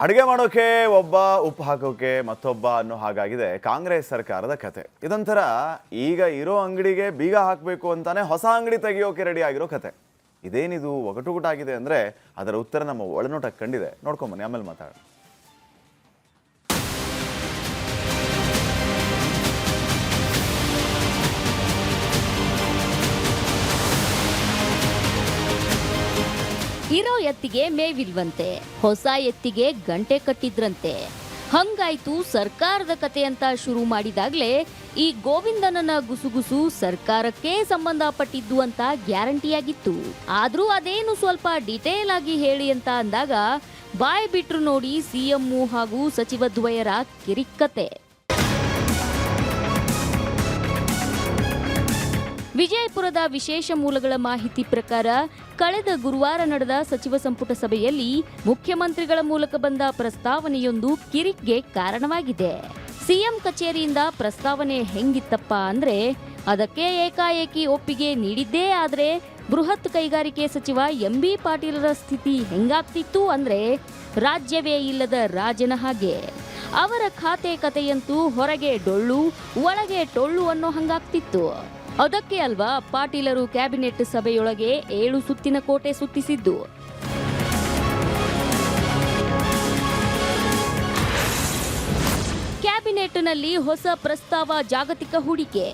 ಅಡುಗೆ ಮಾಡೋಕೆ ಒಬ್ಬ, ಉಪ್ಪು ಹಾಕೋಕೆ ಮತ್ತೊಬ್ಬ ಅನ್ನೋ ಹಾಗಾಗಿದೆ ಕಾಂಗ್ರೆಸ್ ಸರ್ಕಾರದ ಕತೆ. ಇದೊಂಥರ ಈಗ ಇರೋ ಅಂಗಡಿಗೆ ಬೀಗ ಹಾಕಬೇಕು ಅಂತಾನೆ ಹೊಸ ಅಂಗಡಿ ತೆಗಿಯೋಕೆ ರೆಡಿ ಆಗಿರೋ ಕತೆ. ಇದೇನಿದು ಒಗಟುಗುಟಾಗಿದೆ ಅಂದರೆ ಅದರ ಉತ್ತರ ನಮ್ಮ ಒಳನೋಟಕ್ಕೆ ಕಂಡಿದೆ. ನೋಡ್ಕೊಂಬನ್ನಿ, ಆಮೇಲೆ ಮಾತಾಡೋಣ. ಇರೋ ಎತ್ತಿಗೆ ಮೇವಿಲ್ವಂತೆ, ಹೊಸ ಎತ್ತಿಗೆ ಗಂಟೆ ಕಟ್ಟಿದ್ರಂತೆ. ಹಂಗಾಯ್ತು ಸರ್ಕಾರದ ಕತೆ ಅಂತ ಶುರು ಮಾಡಿದಾಗ್ಲೇ ಈ ಗೋವಿಂದನನ ಗುಸುಗುಸು ಸರ್ಕಾರಕ್ಕೆ ಸಂಬಂಧಪಟ್ಟಿದ್ದು ಅಂತ ಗ್ಯಾರಂಟಿಯಾಗಿತ್ತು. ಆದ್ರೂ ಅದೇನು ಸ್ವಲ್ಪ ಡಿಟೇಲ್ ಆಗಿ ಹೇಳಿ ಅಂತ ಅಂದಾಗ ಬಾಯ್ ಬಿಟ್ರು ನೋಡಿ ಸಿಎಂ ಹಾಗೂ ಸಚಿವ ದ್ವಯರ ಕಿರಿಕ್ಕತೆ. ವಿಜಯಪುರದ ವಿಶೇಷ ಮೂಲಗಳ ಮಾಹಿತಿ ಪ್ರಕಾರ ಕಳೆದ ಗುರುವಾರ ನಡೆದ ಸಚಿವ ಸಂಪುಟ ಸಭೆಯಲ್ಲಿ ಮುಖ್ಯಮಂತ್ರಿಗಳ ಮೂಲಕ ಬಂದ ಪ್ರಸ್ತಾವನೆಯೊಂದು ಕಿರಿಕ್ಗೆ ಕಾರಣವಾಗಿದೆ. ಸಿಎಂ ಕಚೇರಿಯಿಂದ ಪ್ರಸ್ತಾವನೆ ಹೆಂಗಿತ್ತಪ್ಪ ಅಂದ್ರೆ ಅದಕ್ಕೆ ಏಕಾಏಕಿ ಒಪ್ಪಿಗೆ ನೀಡಿದ್ದೇ ಆದ್ರೆ ಬೃಹತ್ ಕೈಗಾರಿಕೆ ಸಚಿವ ಎಂಬಿ ಪಾಟೀಲರ ಸ್ಥಿತಿ ಹೆಂಗಾಗ್ತಿತ್ತು ಅಂದ್ರೆ ರಾಜ್ಯವೇ ಇಲ್ಲದ ರಾಜನ ಹಾಗೆ. ಅವರ ಖಾತೆ ಕತೆಯಂತೂ ಹೊರಗೆ ಡೊಳ್ಳು ಒಳಗೆ ಟೊಳ್ಳು ಅನ್ನೋ ಹಂಗಾಗ್ತಿತ್ತು. ಅದಕ್ಕೆ ಅಲ್ವಾ ಪಾಟೀಲರು ಕ್ಯಾಬಿನೆಟ್ ಸಭೆಯೊಳಗೆ 7 ಸುತ್ತಿನ ಕೋಟೆ ಸುತ್ತಿಸಿದ್ದು. ಕ್ಯಾಬಿನೆಟ್ನಲ್ಲಿ ಹೊಸ ಪ್ರಸ್ತಾವ ಜಾಗತಿಕ ಹೂಡಿಕೆ,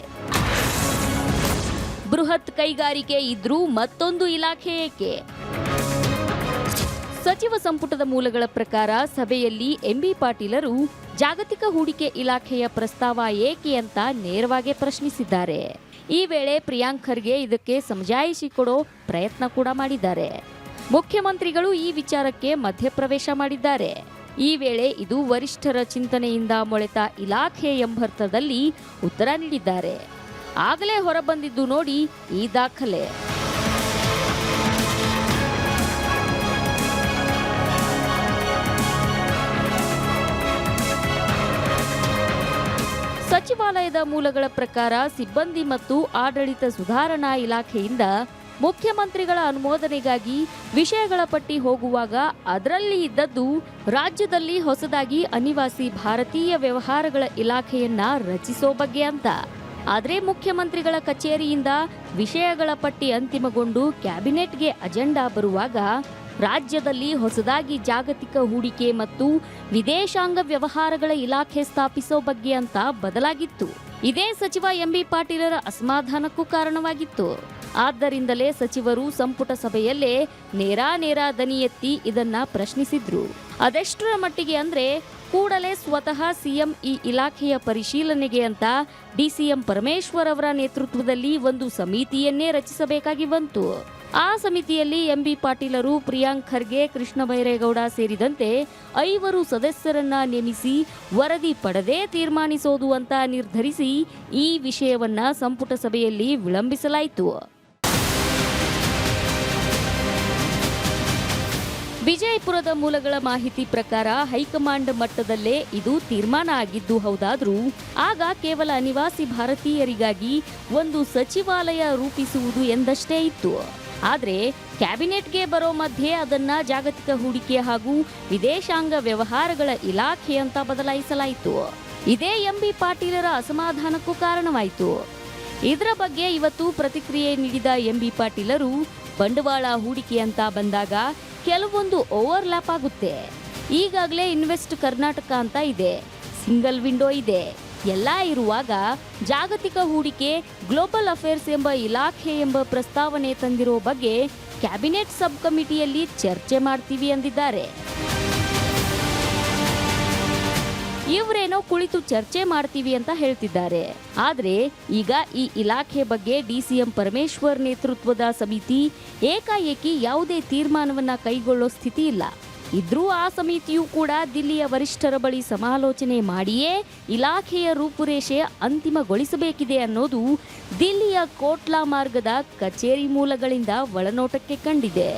ಬೃಹತ್ ಕೈಗಾರಿಕೆ ಇದ್ರೂ ಮತ್ತೊಂದು ಇಲಾಖೆ ಏಕೆ? ಸಚಿವ ಸಂಪುಟದ ಮೂಲಗಳ ಪ್ರಕಾರ ಸಭೆಯಲ್ಲಿ ಎಂಬಿ ಪಾಟೀಲರು ಜಾಗತಿಕ ಹೂಡಿಕೆ ಇಲಾಖೆಯ ಪ್ರಸ್ತಾವ ಏಕೆ ಅಂತ ನೇರವಾಗಿ ಪ್ರಶ್ನಿಸಿದ್ದಾರೆ. ಈ ವೇಳೆ ಪ್ರಿಯಾಂಕ್ ಖರ್ಗೆ ಇದಕ್ಕೆ ಸಮಜಾಯಿಷಿ ಕೊಡೋ ಪ್ರಯತ್ನ ಕೂಡ ಮಾಡಿದ್ದಾರೆ. ಮುಖ್ಯಮಂತ್ರಿಗಳು ಈ ವಿಚಾರಕ್ಕೆ ಮಧ್ಯಪ್ರವೇಶ ಮಾಡಿದ್ದಾರೆ. ಈ ವೇಳೆ ಇದು ವರಿಷ್ಠರ ಚಿಂತನೆಯಿಂದ ಮೊಳೆತ ಇಲಾಖೆ ಎಂಬರ್ಥದಲ್ಲಿ ಉತ್ತರ ನೀಡಿದ್ದಾರೆ. ಆಗಲೇ ಹೊರಬಂದಿದ್ದು ನೋಡಿ ಈ ದಾಖಲೆ. ಸಚಿವಾಲಯದ ಮೂಲಗಳ ಪ್ರಕಾರ ಸಿಬ್ಬಂದಿ ಮತ್ತು ಆಡಳಿತ ಸುಧಾರಣಾ ಇಲಾಖೆಯಿಂದ ಮುಖ್ಯಮಂತ್ರಿಗಳ ಅನುಮೋದನೆಗಾಗಿ ವಿಷಯಗಳ ಪಟ್ಟಿ ಹೋಗುವಾಗ ಅದರಲ್ಲಿ ಇದ್ದದ್ದು ರಾಜ್ಯದಲ್ಲಿ ಹೊಸದಾಗಿ ಅನಿವಾಸಿ ಭಾರತೀಯ ವ್ಯವಹಾರಗಳ ಇಲಾಖೆಯನ್ನ ರಚಿಸೋ ಬಗ್ಗೆ ಅಂತ. ಆದರೆ ಮುಖ್ಯಮಂತ್ರಿಗಳ ಕಚೇರಿಯಿಂದ ವಿಷಯಗಳ ಪಟ್ಟಿ ಅಂತಿಮಗೊಂಡು ಕ್ಯಾಬಿನೆಟ್ಗೆ ಅಜೆಂಡಾ ಬರುವಾಗ ರಾಜ್ಯದಲ್ಲಿ ಹೊಸದಾಗಿ ಜಾಗತಿಕ ಹೂಡಿಕೆ ಮತ್ತು ವಿದೇಶಾಂಗ ವ್ಯವಹಾರಗಳ ಇಲಾಖೆ ಸ್ಥಾಪಿಸೋ ಬಗ್ಗೆ ಅಂತ ಬದಲಾಗಿತ್ತು. ಇದೇ ಸಚಿವ ಎಂಬಿ ಪಾಟೀಲರ ಅಸಮಾಧಾನಕ್ಕೂ ಕಾರಣವಾಗಿತ್ತು. ಆದ್ದರಿಂದಲೇ ಸಚಿವರು ಸಂಪುಟ ಸಭೆಯಲ್ಲೇ ನೇರ ದನಿ ಎತ್ತಿ ಇದನ್ನ ಪ್ರಶ್ನಿಸಿದ್ರು. ಅದೆಷ್ಟರ ಮಟ್ಟಿಗೆ ಅಂದ್ರೆ ಕೂಡಲೇ ಸ್ವತಃ ಸಿಎಂ ಈ ಇಲಾಖೆಯ ಪರಿಶೀಲನೆಗೆ ಅಂತ ಡಿಸಿಎಂ ಪರಮೇಶ್ವರ್ ಅವರ ನೇತೃತ್ವದಲ್ಲಿ ಒಂದು ಸಮಿತಿಯನ್ನೇ ರಚಿಸಬೇಕಾಗಿ ಬಂತು. ಆ ಸಮಿತಿಯಲ್ಲಿ ಎಂಬಿ ಪಾಟೀಲರು, ಪ್ರಿಯಾಂಕ್ ಖರ್ಗೆ, ಕೃಷ್ಣ ಬೈರೇಗೌಡ ಸೇರಿದಂತೆ 5 ಸದಸ್ಯರನ್ನ ನೇಮಿಸಿ ವರದಿ ಪಡೆದೇ ತೀರ್ಮಾನಿಸೋದು ಅಂತ ನಿರ್ಧರಿಸಿ ಈ ವಿಷಯವನ್ನ ಸಂಪುಟ ಸಭೆಯಲ್ಲಿ ವಿಳಂಬಿಸಲಾಯಿತು. ವಿಜಯಪುರದ ಮೂಲಗಳ ಮಾಹಿತಿ ಪ್ರಕಾರ ಹೈಕಮಾಂಡ್ ಮಟ್ಟದಲ್ಲೇ ಇದು ತೀರ್ಮಾನ ಆಗಿದ್ದು ಹೌದಾದ್ರೂ ಆಗ ಕೇವಲ ಅನಿವಾಸಿ ಭಾರತೀಯರಿಗಾಗಿ ಒಂದು ಸಚಿವಾಲಯ ರೂಪಿಸುವುದು ಎಂದಷ್ಟೇ ಇತ್ತು. ಆದರೆ ಕ್ಯಾಬಿನೆಟ್ಗೆ ಬರೋ ಮಧ್ಯೆ ಅದನ್ನ ಜಾಗತಿಕ ಹೂಡಿಕೆ ಹಾಗೂ ವಿದೇಶಾಂಗ ವ್ಯವಹಾರಗಳ ಇಲಾಖೆ ಅಂತ ಬದಲಾಯಿಸಲಾಯಿತು. ಇದೇ ಎಂಬಿ ಪಾಟೀಲರ ಅಸಮಾಧಾನಕ್ಕೂ ಕಾರಣವಾಯಿತು. ಇದರ ಬಗ್ಗೆ ಇವತ್ತು ಪ್ರತಿಕ್ರಿಯೆ ನೀಡಿದ ಎಂಬಿ ಪಾಟೀಲರು, ಬಂಡವಾಳ ಹೂಡಿಕೆ ಅಂತ ಬಂದಾಗ ಕೆಲವೊಂದು ಓವರ್ಲ್ಯಾಪ್ ಆಗುತ್ತೆ. ಈಗಾಗಲೇ ಇನ್ವೆಸ್ಟ್ ಕರ್ನಾಟಕ ಅಂತ ಇದೆ, ಸಿಂಗಲ್ ವಿಂಡೋ ಇದೆ. ಎಲ್ಲ ಇರುವಾಗ ಜಾಗತಿಕ ಹೂಡಿಕೆ ಗ್ಲೋಬಲ್ ಅಫೇರ್ಸ್ ಎಂಬ ಇಲಾಖೆ ಎಂಬ ಪ್ರಸ್ತಾವನೆ ತಂದಿರೋ ಬಗ್ಗೆ ಕ್ಯಾಬಿನೆಟ್ ಸಬ್ ಕಮಿಟಿಯಲ್ಲಿ ಚರ್ಚೆ ಮಾಡ್ತೀವಿ ಎಂದಿದ್ದಾರೆ. ಇವರೇನೋ ಕುಳಿತು ಚರ್ಚೆ ಮಾಡ್ತೀವಿ ಅಂತ ಹೇಳ್ತಿದ್ದಾರೆ. ಆದ್ರೆ ಈಗ ಈ ಇಲಾಖೆ ಬಗ್ಗೆ ಡಿಸಿಎಂ ಪರಮೇಶ್ವರ್ ನೇತೃತ್ವದ ಸಮಿತಿ ಏಕಾಏಕಿ ಯಾವುದೇ ತೀರ್ಮಾನವನ್ನ ಕೈಗೊಳ್ಳೋ ಸ್ಥಿತಿ ಇಲ್ಲ. ಇದ್ರೂ ಆ ಸಮಿತಿಯೂ ಕೂಡ ದಿಲ್ಲಿಯ ವರಿಷ್ಠರ ಬಳಿ ಸಮಾಲೋಚನೆ ಮಾಡಿಯೇ ಇಲಾಖೆಯ ರೂಪುರೇಷೆ ಅಂತಿಮಗೊಳಿಸಬೇಕಿದೆ ಅನ್ನೋದು ದಿಲ್ಲಿಯ ಕೋಟ್ಲಾ ಮಾರ್ಗದ ಕಚೇರಿ ಮೂಲಗಳಿಂದ ಒಳನೋಟಕ್ಕೆ ಕಂಡಿದೆ.